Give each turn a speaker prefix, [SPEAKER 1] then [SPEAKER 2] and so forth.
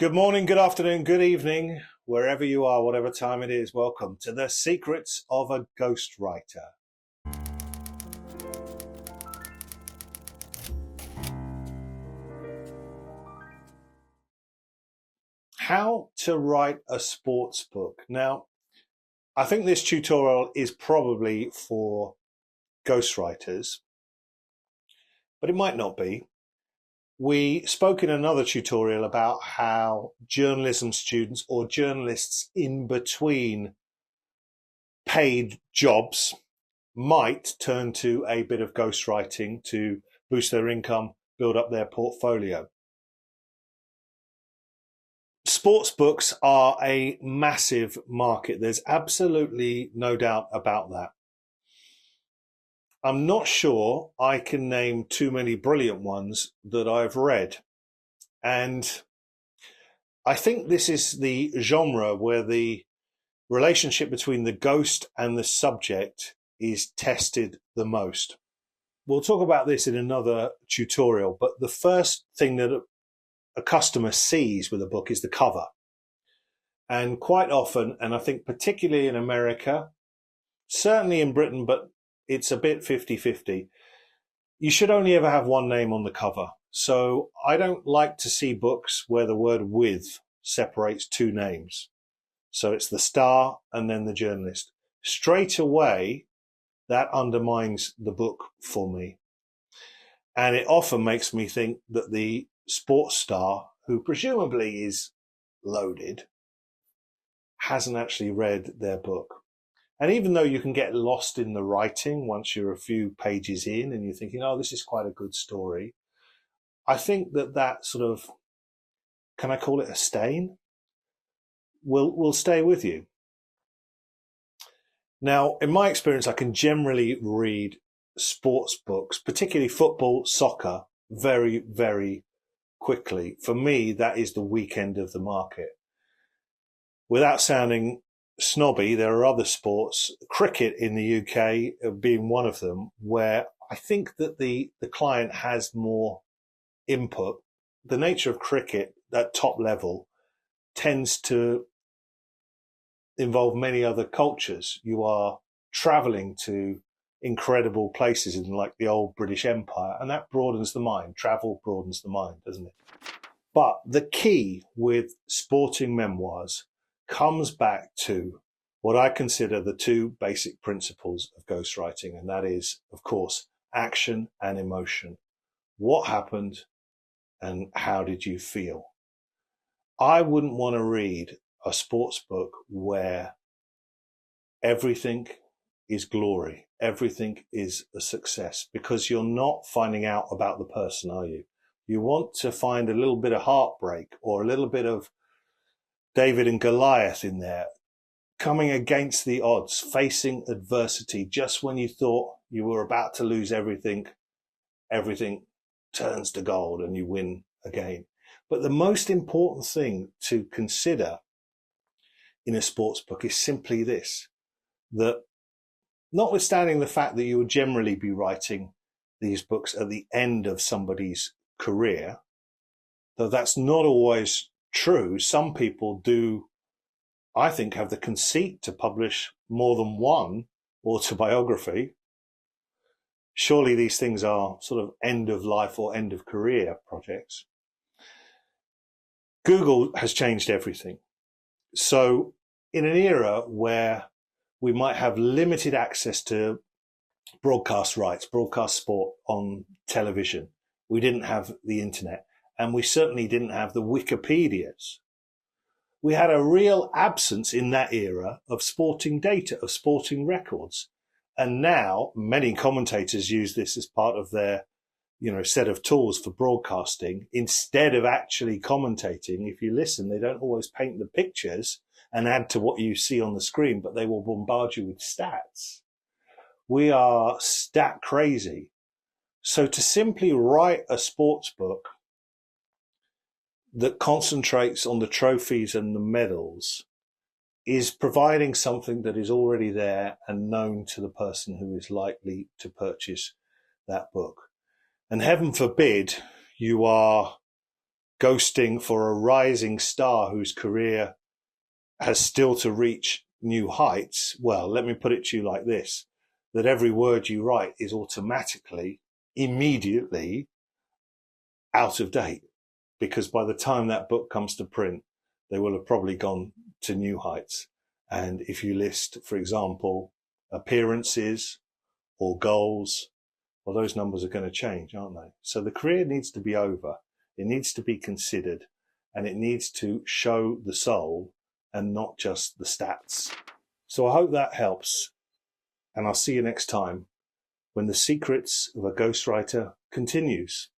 [SPEAKER 1] Good morning, good afternoon, good evening, wherever you are, whatever time it is. Welcome to the Secrets of a Ghostwriter. How to write a sports book. Now, I think this tutorial is probably for ghostwriters, but it might not be. We spoke in another tutorial about how journalism students or journalists in between paid jobs might turn to a bit of ghostwriting to boost their income, build up their portfolio. Sports books are a massive market. There's absolutely no doubt about that. I'm not sure I can name too many brilliant ones that I've read. And I think this is the genre where the relationship between the ghost and the subject is tested the most. We'll talk about this in another tutorial, but the first thing that a customer sees with a book is the cover. And quite often, and I think particularly in America, certainly in Britain, but it's a bit 50-50, you should only ever have one name on the cover. So I don't like to see books where the word with separates two names. So it's the star and then the journalist. Straight away, that undermines the book for me. And it often makes me think that the sports star, who presumably is loaded, hasn't actually read their book. And even though you can get lost in the writing once you're a few pages in and you're thinking, oh, this is quite a good story, I think that sort of, can I call it a stain, will stay with you. Now, in my experience, I can generally read sports books, particularly football, soccer, very, very quickly. For me, that is the weekend of the market. Without sounding snobby, there are other sports, cricket in the UK being one of them, where I think that the client has more input. The nature of cricket at top level tends to involve many other cultures. You are traveling to incredible places in like the old British Empire, and that broadens the mind. Travel broadens the mind, doesn't it? But the key with sporting memoirs comes back to what I consider the two basic principles of ghostwriting, and that is, of course, action and emotion. What happened and how did you feel? I wouldn't want to read a sports book where everything is glory, everything is a success, because you're not finding out about the person, are you? You want to find a little bit of heartbreak or a little bit of David and Goliath in there, coming against the odds, facing adversity. Just when you thought you were about to lose everything, everything turns to gold and you win again. But the most important thing to consider in a sports book is simply this, that notwithstanding the fact that you would generally be writing these books at the end of somebody's career, though that's not always true, some people do, I think, have the conceit to publish more than one autobiography. Surely these things are sort of end of life or end of career projects. Google has changed everything. So in an era where we might have limited access to broadcast rights, broadcast sport on television, we didn't have the internet, and we certainly didn't have the Wikipedias. We had a real absence in that era of sporting data, of sporting records. And now many commentators use this as part of their, set of tools for broadcasting. Instead of actually commentating, if you listen, they don't always paint the pictures and add to what you see on the screen, but they will bombard you with stats. We are stat crazy. So to simply write a sports book that concentrates on the trophies and the medals is providing something that is already there and known to the person who is likely to purchase that book. And heaven forbid you are ghosting for a rising star whose career has still to reach new heights, well, let me put it to you like this, that every word you write is automatically, immediately out of date, because by the time that book comes to print, they will have probably gone to new heights. And if you list, for example, appearances or goals, well, those numbers are going to change, aren't they? So the career needs to be over. It needs to be considered, and it needs to show the soul and not just the stats. So I hope that helps, and I'll see you next time when The Secrets of a Ghostwriter continues.